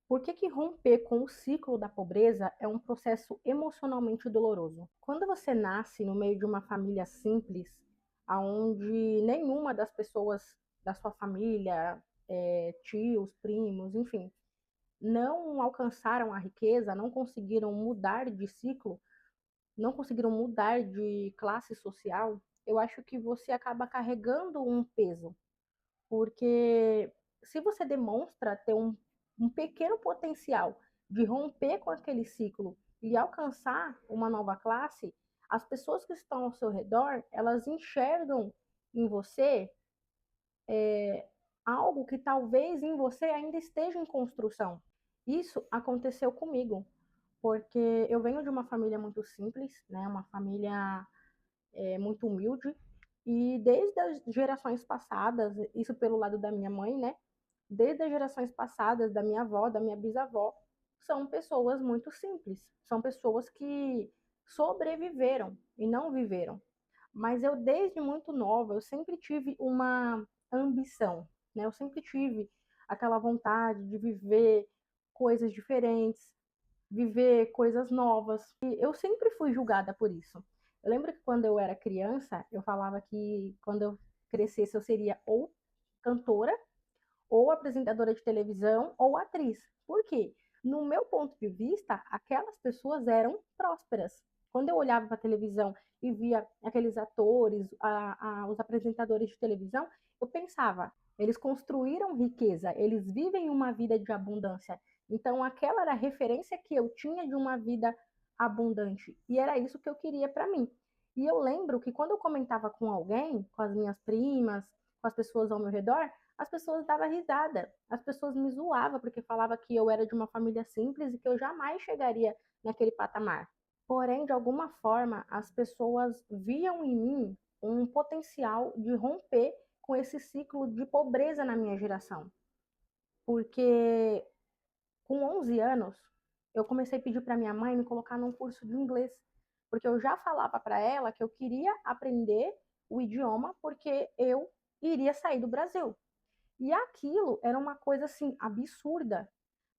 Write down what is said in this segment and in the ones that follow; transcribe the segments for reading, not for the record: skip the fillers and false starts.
Por que que romper com o ciclo da pobreza é um processo emocionalmente doloroso? Quando você nasce no meio de uma família simples, aonde nenhuma das pessoas da sua família, tios, primos, enfim, não alcançaram a riqueza, não conseguiram mudar de ciclo, não conseguiram mudar de classe social, eu acho que você acaba carregando um peso, porque se você demonstra ter um pequeno potencial de romper com aquele ciclo e alcançar uma nova classe, as pessoas que estão ao seu redor, elas enxergam em você algo que talvez em você ainda esteja em construção. Isso aconteceu comigo, porque eu venho de uma família muito simples, né, uma família muito humilde, e desde as gerações passadas, isso pelo lado da minha mãe, né, desde as gerações passadas, da minha avó, da minha bisavó, são pessoas muito simples. São pessoas que sobreviveram e não viveram. Mas eu, desde muito nova, eu sempre tive uma ambição, né? Eu sempre tive aquela vontade de viver coisas diferentes, viver coisas novas. E eu sempre fui julgada por isso. Eu lembro que quando eu era criança, eu falava que quando eu crescesse eu seria ou cantora ou apresentadora de televisão ou atriz. Por quê? No meu ponto de vista, aquelas pessoas eram prósperas. Quando eu olhava para a televisão e via aqueles atores, os apresentadores de televisão, eu pensava, eles construíram riqueza, eles vivem uma vida de abundância. Então, aquela era a referência que eu tinha de uma vida abundante. E era isso que eu queria para mim. E eu lembro que quando eu comentava com alguém, com as minhas primas, com as pessoas ao meu redor, as pessoas davam risada, as pessoas me zoavam porque falava que eu era de uma família simples e que eu jamais chegaria naquele patamar. Porém, de alguma forma, as pessoas viam em mim um potencial de romper com esse ciclo de pobreza na minha geração. Porque com 11 anos, eu comecei a pedir para minha mãe me colocar num curso de inglês, porque eu já falava para ela que eu queria aprender o idioma porque eu iria sair do Brasil. E aquilo era uma coisa assim absurda.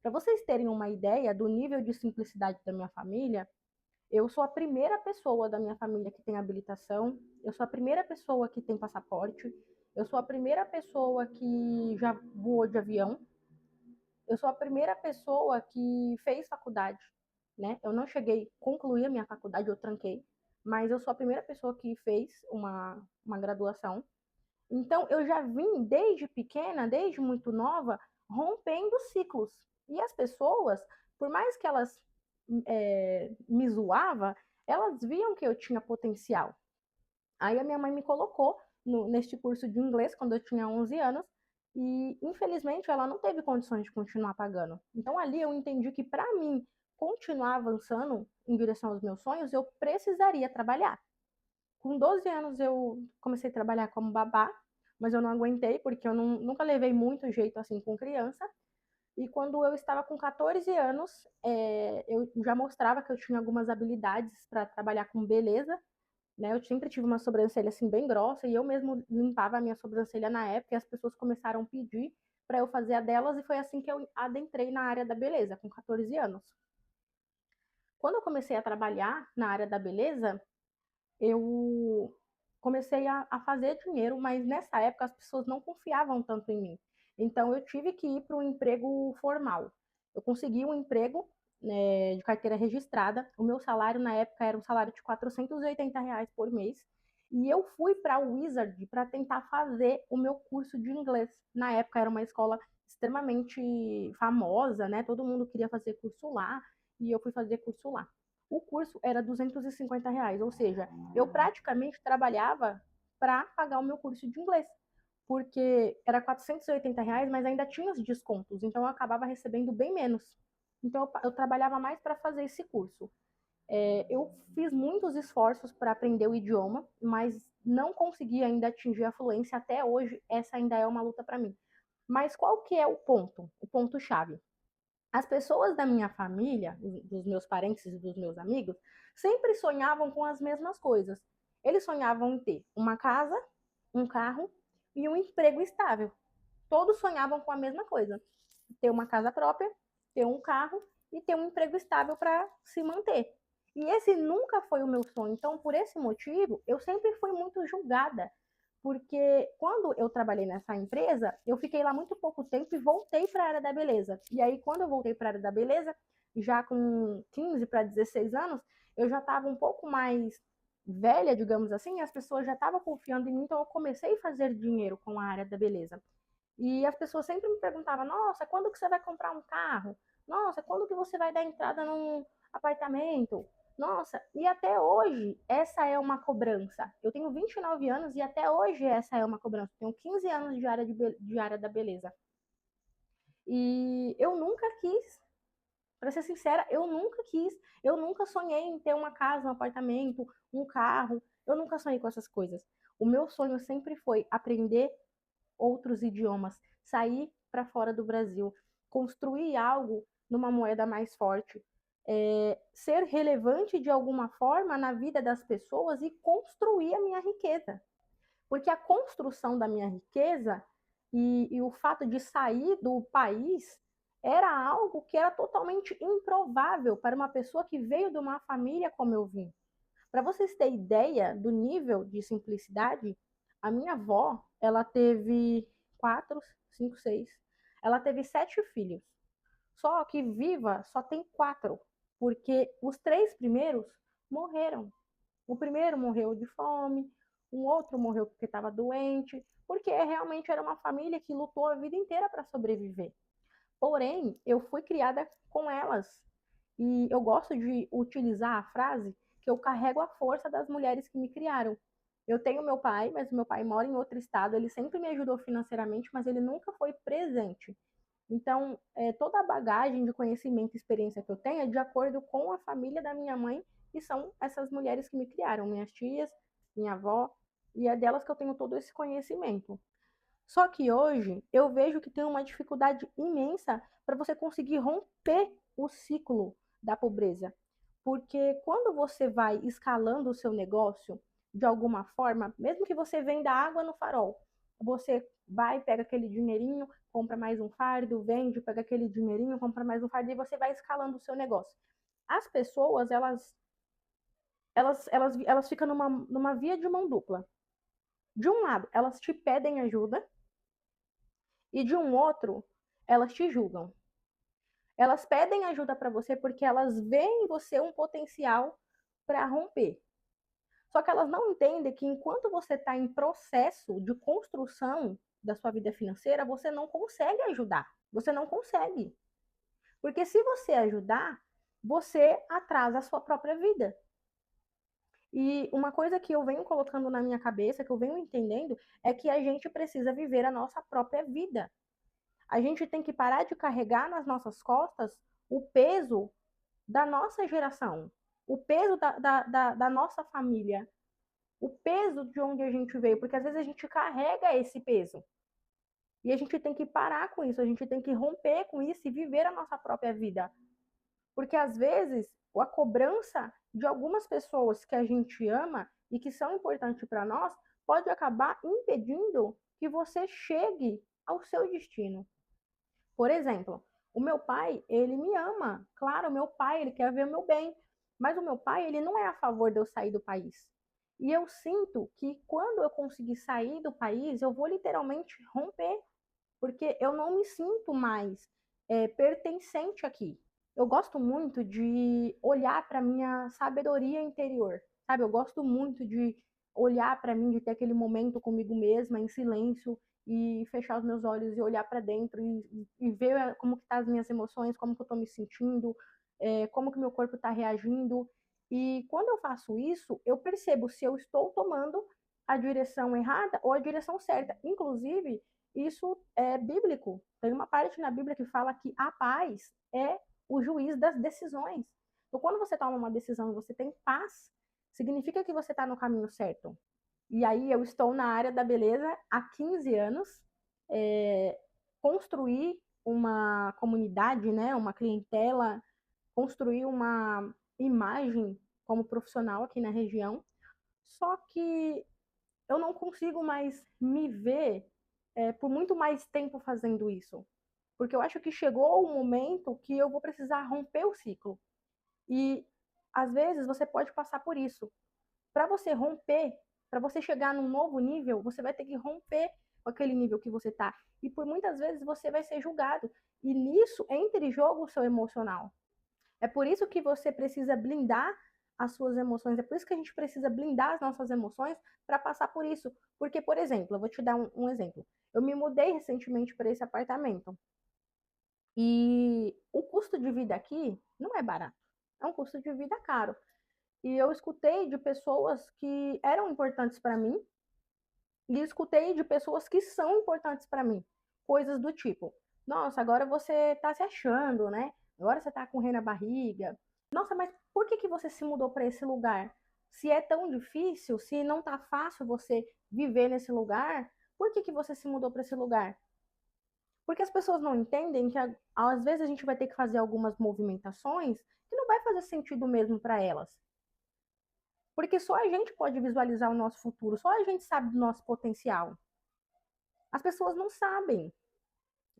Para vocês terem uma ideia do nível de simplicidade da minha família, eu sou a primeira pessoa da minha família que tem habilitação, eu sou a primeira pessoa que tem passaporte, eu sou a primeira pessoa que já voou de avião, eu sou a primeira pessoa que fez faculdade, né? Eu não cheguei a concluir a minha faculdade, eu tranquei, mas eu sou a primeira pessoa que fez uma graduação. Então, eu já vim desde pequena, desde muito nova, rompendo ciclos. E as pessoas, por mais que elas me zoavam, elas viam que eu tinha potencial. Aí a minha mãe me colocou neste curso de inglês quando eu tinha 11 anos e, infelizmente, ela não teve condições de continuar pagando. Então, ali eu entendi que, para mim, continuar avançando em direção aos meus sonhos, eu precisaria trabalhar. Com 12 anos eu comecei a trabalhar como babá, mas eu não aguentei porque eu nunca levei muito jeito assim com criança. E quando eu estava com 14 anos, eu já mostrava que eu tinha algumas habilidades para trabalhar com beleza, né? Eu sempre tive uma sobrancelha assim bem grossa e eu mesmo limpava a minha sobrancelha na época e as pessoas começaram a pedir para eu fazer a delas e foi assim que eu adentrei na área da beleza, com 14 anos. Quando eu comecei a trabalhar na área da beleza, eu comecei a fazer dinheiro, mas nessa época as pessoas não confiavam tanto em mim. Então eu tive que ir para um emprego formal. Eu consegui um emprego, né, de carteira registrada. O meu salário na época era um salário de R$ 480 por mês. E eu fui para a Wizard para tentar fazer o meu curso de inglês. Na época era uma escola extremamente famosa, né? Todo mundo queria fazer curso lá e eu fui fazer curso lá. O curso era R$ 250, ou seja, eu praticamente trabalhava para pagar o meu curso de inglês, porque era R$ 480, mas ainda tinha os descontos, então eu acabava recebendo bem menos. Então eu trabalhava mais para fazer esse curso. Eu fiz muitos esforços para aprender o idioma, mas não consegui ainda atingir a fluência até hoje. Essa ainda é uma luta para mim. Mas qual que é o ponto? O ponto chave. As pessoas da minha família, dos meus parentes e dos meus amigos, sempre sonhavam com as mesmas coisas. Eles sonhavam em ter uma casa, um carro e um emprego estável. Todos sonhavam com a mesma coisa: ter uma casa própria, ter um carro e ter um emprego estável para se manter. E esse nunca foi o meu sonho. Então, por esse motivo, eu sempre fui muito julgada. Porque quando eu trabalhei nessa empresa, eu fiquei lá muito pouco tempo e voltei para a área da beleza. E aí, quando eu voltei para a área da beleza, já com 15 para 16 anos, eu já estava um pouco mais velha, digamos assim, as pessoas já estavam confiando em mim, então eu comecei a fazer dinheiro com a área da beleza. E as pessoas sempre me perguntavam: nossa, quando que você vai comprar um carro? Nossa, quando que você vai dar entrada num apartamento? Nossa, e até hoje essa é uma cobrança. Eu tenho 29 anos e até hoje essa é uma cobrança. Eu tenho 15 anos de área da beleza. E eu nunca quis, para ser sincera, eu nunca sonhei em ter uma casa, um apartamento, um carro. Eu nunca sonhei com essas coisas. O meu sonho sempre foi aprender outros idiomas, sair para fora do Brasil, construir algo numa moeda mais forte, ser relevante de alguma forma na vida das pessoas e construir a minha riqueza. Porque a construção da minha riqueza e o fato de sair do país era algo que era totalmente improvável para uma pessoa que veio de uma família como eu vim. Para vocês terem ideia do nível de simplicidade, a minha avó, ela teve quatro, cinco, seis. Ela teve 7 filhos. Só que viva só tem 4, porque os 3 primeiros morreram. O primeiro morreu de fome, um outro morreu porque estava doente, porque realmente era uma família que lutou a vida inteira para sobreviver. Porém, eu fui criada com elas. E eu gosto de utilizar a frase que eu carrego a força das mulheres que me criaram. Eu tenho meu pai, mas meu pai mora em outro estado. Ele sempre me ajudou financeiramente, mas ele nunca foi presente. Então, toda a bagagem de conhecimento e experiência que eu tenho é de acordo com a família da minha mãe, que são essas mulheres que me criaram, minhas tias, minha avó, e é delas que eu tenho todo esse conhecimento. Só que hoje eu vejo que tem uma dificuldade imensa para você conseguir romper o ciclo da pobreza. Porque quando você vai escalando o seu negócio de alguma forma, mesmo que você venda água no farol, você vai, pega aquele dinheirinho, compra mais um fardo, vende, pega aquele dinheirinho, compra mais um fardo e você vai escalando o seu negócio. As pessoas, elas ficam numa via de mão dupla. De um lado, elas te pedem ajuda, e de um outro, elas te julgam. Elas pedem ajuda para você porque elas veem em você um potencial para romper. Só que elas não entendem que enquanto você está em processo de construção da sua vida financeira, você não consegue ajudar. Você não consegue. Porque se você ajudar, você atrasa a sua própria vida. E uma coisa que eu venho colocando na minha cabeça, que eu venho entendendo, é que a gente precisa viver a nossa própria vida. A gente tem que parar de carregar nas nossas costas o peso da nossa geração, o peso da nossa família, o peso de onde a gente veio, porque às vezes a gente carrega esse peso. E a gente tem que parar com isso, a gente tem que romper com isso e viver a nossa própria vida. Porque às vezes a cobrança de algumas pessoas que a gente ama e que são importantes para nós pode acabar impedindo que você chegue ao seu destino. Por exemplo, o meu pai, ele me ama. Claro, o meu pai, ele quer ver o meu bem. Mas o meu pai, ele não é a favor de eu sair do país. E eu sinto que quando eu conseguir sair do país, eu vou literalmente romper. Porque eu não me sinto mais pertencente aqui. Eu gosto muito de olhar para minha sabedoria interior, sabe? Eu gosto muito de olhar para mim, de ter aquele momento comigo mesma, em silêncio, e fechar os meus olhos e olhar para dentro e ver como que tá as minhas emoções, como que eu estou me sentindo, como que meu corpo está reagindo. E quando eu faço isso, eu percebo se eu estou tomando a direção errada ou a direção certa. Inclusive, isso é bíblico. Tem uma parte na Bíblia que fala que a paz é o juiz das decisões. Então, quando você toma uma decisão e você tem paz, significa que você está no caminho certo. E aí eu estou na área da beleza há 15 anos, construí uma comunidade, né, uma clientela, construí uma imagem como profissional aqui na região, só que eu não consigo mais me ver por muito mais tempo fazendo isso. porque eu acho que chegou o momento que eu vou precisar romper o ciclo. E às vezes você pode passar por isso. Para você romper, para você chegar num novo nível, você vai ter que romper com aquele nível que você está. E por muitas vezes você vai ser julgado. E nisso entra em jogo o seu emocional. É por isso que você precisa blindar as suas emoções. É por isso que a gente precisa blindar as nossas emoções para passar por isso. Porque, por exemplo, eu vou te dar um exemplo. Eu me mudei recentemente para esse apartamento. E o custo de vida aqui não é barato. É um custo de vida caro. E eu escutei de pessoas que eram importantes para mim e escutei de pessoas que são importantes para mim. Coisas do tipo: nossa, agora você tá se achando, né? Agora você tá com rei na barriga. Nossa, mas por que que você se mudou para esse lugar? Se é tão difícil, se não tá fácil você viver nesse lugar, por que que você se mudou para esse lugar? Porque as pessoas não entendem que às vezes a gente vai ter que fazer algumas movimentações que não vai fazer sentido mesmo para elas. Porque só a gente pode visualizar o nosso futuro, só a gente sabe do nosso potencial. As pessoas não sabem.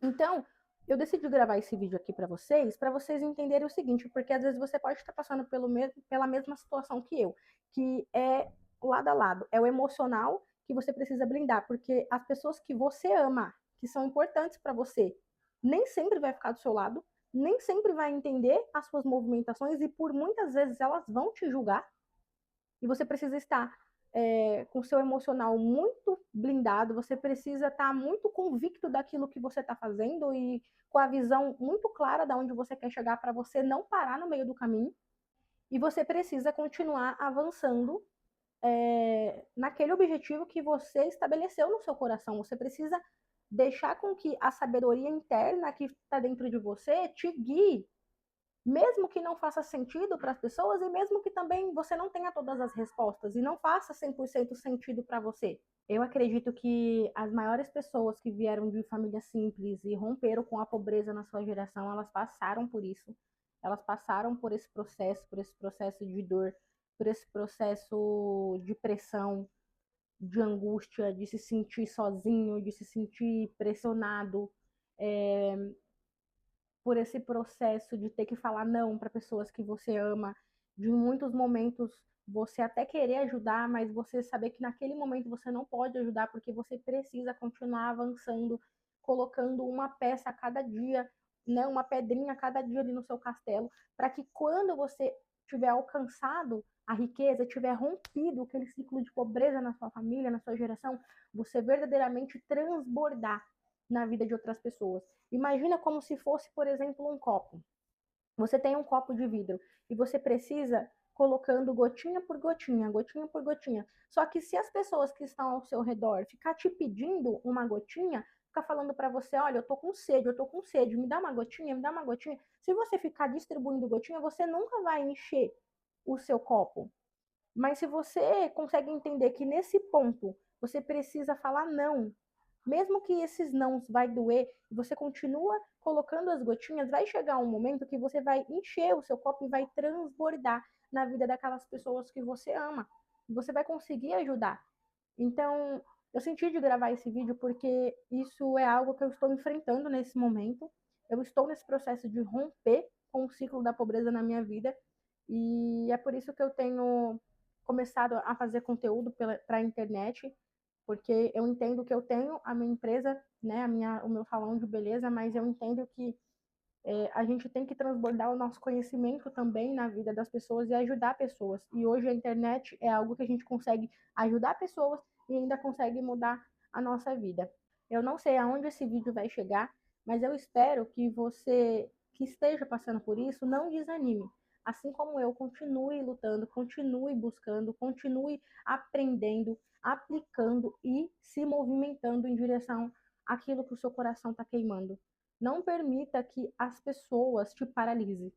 Então, eu decidi gravar esse vídeo aqui para vocês entenderem o seguinte, porque às vezes você pode estar passando pela mesma situação que eu, que é lado a lado, é o emocional que você precisa blindar, porque as pessoas que você ama, que são importantes para você, nem sempre vai ficar do seu lado, nem sempre vai entender as suas movimentações e por muitas vezes elas vão te julgar e você precisa estar com o seu emocional muito blindado, você precisa estar muito convicto daquilo que você está fazendo e com a visão muito clara de onde você quer chegar para você não parar no meio do caminho. E você precisa continuar avançando naquele objetivo que você estabeleceu no seu coração. Você precisa deixar com que a sabedoria interna que está dentro de você te guie mesmo que não faça sentido para as pessoas e mesmo que também você não tenha todas as respostas e não faça 100% sentido para você. Eu acredito que as maiores pessoas que vieram de famílias simples e romperam com a pobreza na sua geração, elas passaram por isso. Elas passaram por esse processo de dor, por esse processo de pressão, de angústia, de se sentir sozinho, de se sentir pressionado. É, por esse processo de ter que falar não para pessoas que você ama, de em muitos momentos você até querer ajudar, mas você saber que naquele momento você não pode ajudar porque você precisa continuar avançando, colocando uma peça a cada dia, né, uma pedrinha a cada dia ali no seu castelo, para que quando você tiver alcançado a riqueza, tiver rompido aquele ciclo de pobreza na sua família, na sua geração, você verdadeiramente transbordar na vida de outras pessoas. Imagina como se fosse, por exemplo, um copo. Você tem um copo de vidro e você precisa colocando gotinha por gotinha, gotinha por gotinha. Só que se as pessoas que estão ao seu redor ficar te pedindo uma gotinha, ficar falando para você, olha, eu tô com sede, me dá uma gotinha, me dá uma gotinha. Se você ficar distribuindo gotinha, você nunca vai encher o seu copo. Mas se você consegue entender que nesse ponto você precisa falar não, mesmo que esses nãos vai doer, você continua colocando as gotinhas, vai chegar um momento que você vai encher o seu copo e vai transbordar na vida daquelas pessoas que você ama. Você vai conseguir ajudar. Então, eu senti de gravar esse vídeo porque isso é algo que eu estou enfrentando nesse momento. Eu estou nesse processo de romper com o ciclo da pobreza na minha vida e é por isso que eu tenho começado a fazer conteúdo para a internet, porque eu entendo que eu tenho a minha empresa, né, o meu salão de beleza, mas eu entendo que a gente tem que transbordar o nosso conhecimento também na vida das pessoas e ajudar pessoas. E hoje a internet é algo que a gente consegue ajudar pessoas e ainda consegue mudar a nossa vida. Eu não sei aonde esse vídeo vai chegar, mas eu espero que você que esteja passando por isso não desanime. Assim como eu, continue lutando, continue buscando, continue aprendendo, aplicando e se movimentando em direção àquilo que o seu coração está queimando. Não permita que as pessoas te paralisem.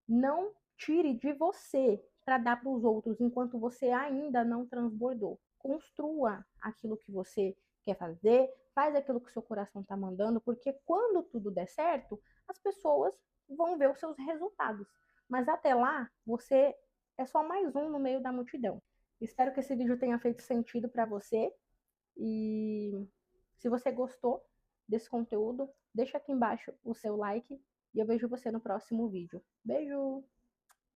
Não tire de você para dar para os outros enquanto você ainda não transbordou. Construa aquilo que você quer fazer, faz aquilo que o seu coração está mandando, porque quando tudo der certo, as pessoas vão ver os seus resultados. Mas até lá, você é só mais um no meio da multidão. Espero que esse vídeo tenha feito sentido para você e se você gostou, desse conteúdo, deixa aqui embaixo o seu like e eu vejo você no próximo vídeo. Beijo!